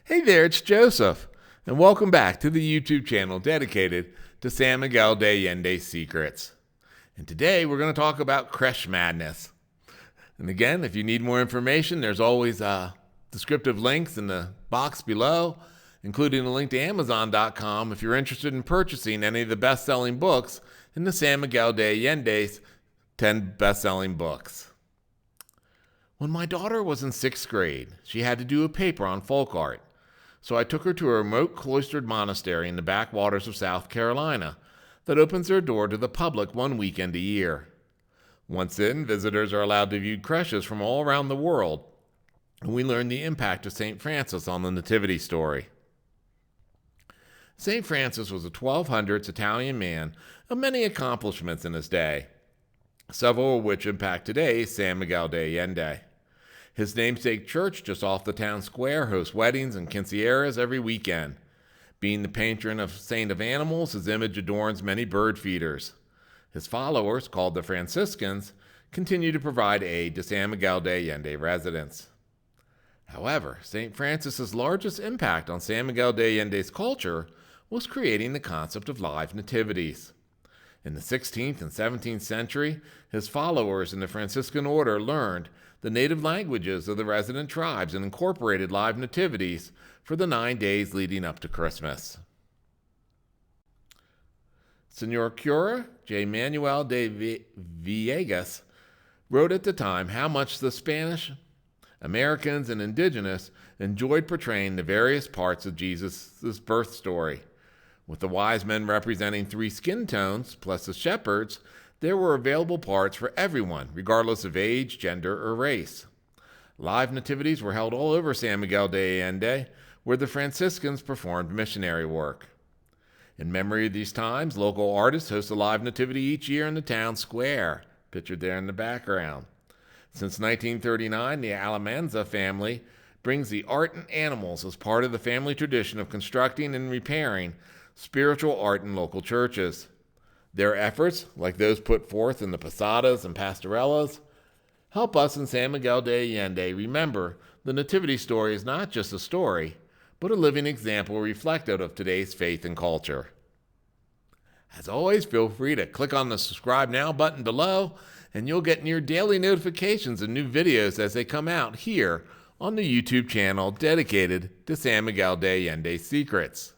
Hey there, it's Joseph, and welcome back to the YouTube channel dedicated to San Miguel de Allende's secrets. And today we're going to talk about Creche Madness. And again, if you need more information, there's always descriptive links in the box below, including a link to Amazon.com if you're interested in purchasing any of the best-selling books in the San Miguel de Allende's 10 best-selling books. When my daughter was in 6th grade, she had to do a paper on folk art. So I took her to a remote cloistered monastery in the backwaters of South Carolina that opens their door to the public one weekend a year. Once in, visitors are allowed to view creches from all around the world, and we learn the impact of St. Francis on the Nativity story. St. Francis was a 1200s Italian man of many accomplishments in his day, several of which impact today's San Miguel de Allende. His namesake church just off the town square hosts weddings and quinceañeras every weekend. Being the patron of saint of animals, his image adorns many bird feeders. His followers, called the Franciscans, continue to provide aid to San Miguel de Allende residents. However, St. Francis's largest impact on San Miguel de Allende's culture was creating the concept of live nativities. In the 16th and 17th century, his followers in the Franciscan order learned the native languages of the resident tribes and incorporated live nativities for the 9 days leading up to Christmas. Senor Cura J. Manuel de Villegas wrote at the time how much the Spanish, Americans, and indigenous enjoyed portraying the various parts of Jesus' birth story. With the wise men representing 3 skin tones, plus the shepherds, there were available parts for everyone, regardless of age, gender, or race. Live nativities were held all over San Miguel de Allende, where the Franciscans performed missionary work. In memory of these times, local artists host a live nativity each year in the town square, pictured there in the background. Since 1939, the Allende family brings the art and animals as part of the family tradition of constructing and repairing spiritual art in local churches. Their efforts, like those put forth in the posadas and pastorellas, help us in San Miguel de Allende remember the nativity story is not just a story, but a living example reflective of today's faith and culture. As always, feel free to click on the subscribe now button below, and you'll get near daily notifications of new videos as they come out here on the YouTube channel dedicated to San Miguel de Allende's secrets.